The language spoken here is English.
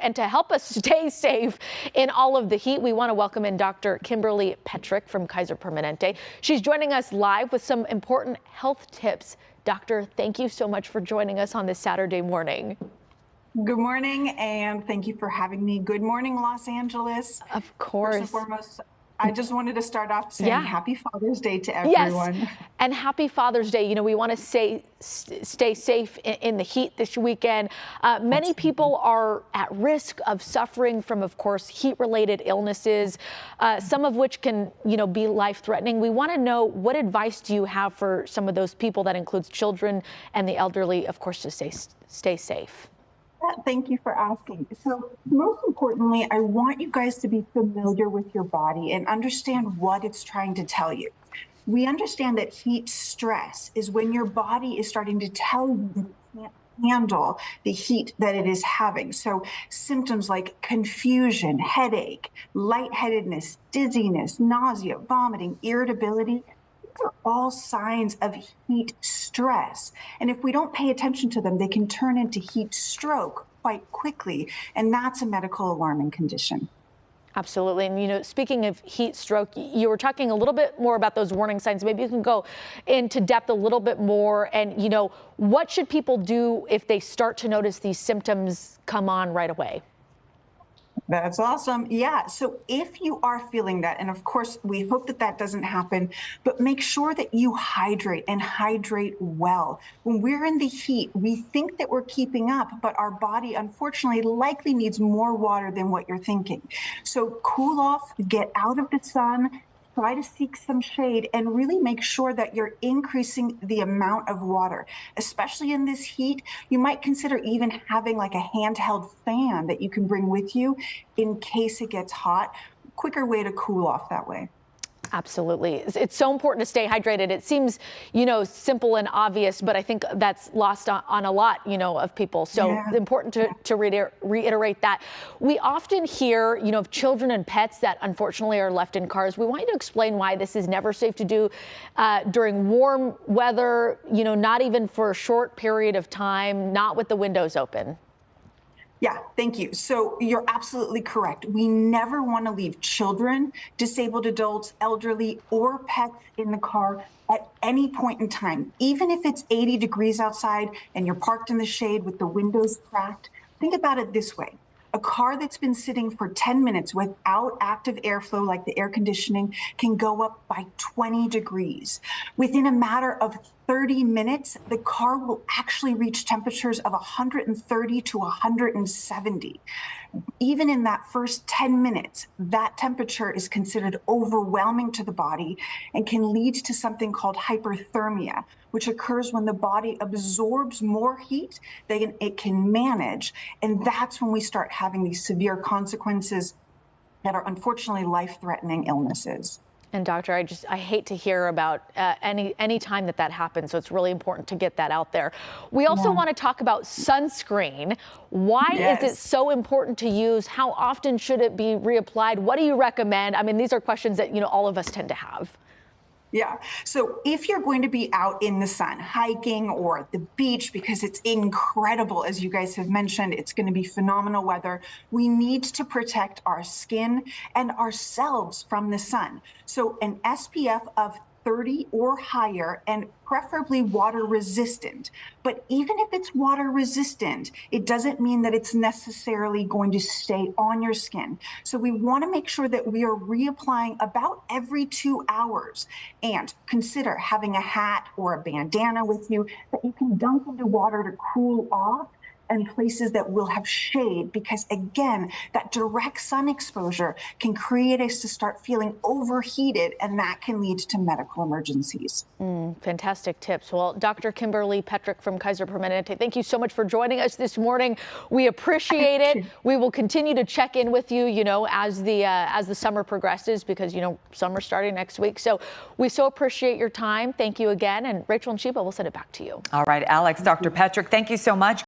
And to help us stay safe in all of the heat, we want to welcome in Dr. Kimberly Petrick from Kaiser Permanente. She's joining us live with some important health tips. Doctor, thank you so much for joining us on this Saturday morning. Good morning, and thank you for having me. Good morning, Los Angeles. Of course. First and foremost, I just wanted to start off saying Happy Father's Day to everyone. Yes, and happy Father's Day. You know, we want to stay safe in the heat this weekend. Many people are at risk of suffering from, of course, heat-related illnesses, some of which can, be life-threatening. We want to know, what advice do you have for some of those people? That includes children and the elderly, of course, to stay safe. Thank you for asking. So most importantly, I want you guys to be familiar with your body and understand what it's trying to tell you. We understand that heat stress is when your body is starting to tell you that it can't handle the heat that it is having. So symptoms like confusion, headache, lightheadedness, dizziness, nausea, vomiting, irritability, are all signs of heat stress. And if we don't pay attention to them, they can turn into heat stroke quite quickly. And that's a medical alarming condition. Absolutely. And, speaking of heat stroke, you were talking a little bit more about those warning signs. Maybe you can go into depth a little bit more. And, what should people do if they start to notice these symptoms come on right away? That's awesome. Yeah. So if you are feeling that, and of course, we hope that that doesn't happen, but make sure that you hydrate and hydrate well. When we're in the heat, we think that we're keeping up, but our body, unfortunately, likely needs more water than what you're thinking. So cool off, get out of the sun, try to seek some shade, and really make sure that you're increasing the amount of water. Especially in this heat, you might consider even having like a handheld fan that you can bring with you in case it gets hot. Quicker way to cool off that way. Absolutely. It's so important to stay hydrated. It seems, simple and obvious, but I think that's lost on a lot, of people. So it's important to reiterate that. We often hear, of children and pets that unfortunately are left in cars. We want you to explain why this is never safe to do during warm weather, not even for a short period of time, not with the windows open. Yeah, thank you. So you're absolutely correct. We never want to leave children, disabled adults, elderly, or pets in the car at any point in time. Even if it's 80 degrees outside and you're parked in the shade with the windows cracked, think about it this way. A car that's been sitting for 10 minutes without active airflow, like the air conditioning, can go up by 20 degrees. Within a matter of 30 minutes, the car will actually reach temperatures of 130 to 170. Even in that first 10 minutes, that temperature is considered overwhelming to the body and can lead to something called hyperthermia, which occurs when the body absorbs more heat than it can manage. And that's when we start having these severe consequences that are unfortunately life-threatening illnesses. And doctor, I hate to hear about any time that happens. So it's really important to get that out there. We also want to talk about sunscreen. Why is it so important to use? How often should it be reapplied? What do you recommend? I mean, these are questions that, all of us tend to have. Yeah. So if you're going to be out in the sun, hiking or at the beach, because it's incredible, as you guys have mentioned, it's going to be phenomenal weather. We need to protect our skin and ourselves from the sun. So an SPF of 30 or higher, and preferably water resistant. But even if it's water resistant, it doesn't mean that it's necessarily going to stay on your skin. So we want to make sure that we are reapplying about every 2 hours. And consider having a hat or a bandana with you that you can dunk into water to cool off, and places that will have shade, because again, that direct sun exposure can create us to start feeling overheated, and that can lead to medical emergencies. Fantastic tips. Well, Dr. Kimberly Petrick from Kaiser Permanente, thank you so much for joining us this morning. We appreciate it. We will continue to check in with you, as the summer progresses, because, summer's starting next week. So we so appreciate your time. Thank you again. And Rachel and Sheba, we'll send it back to you. All right, Alex, Dr. Petrick, thank you so much.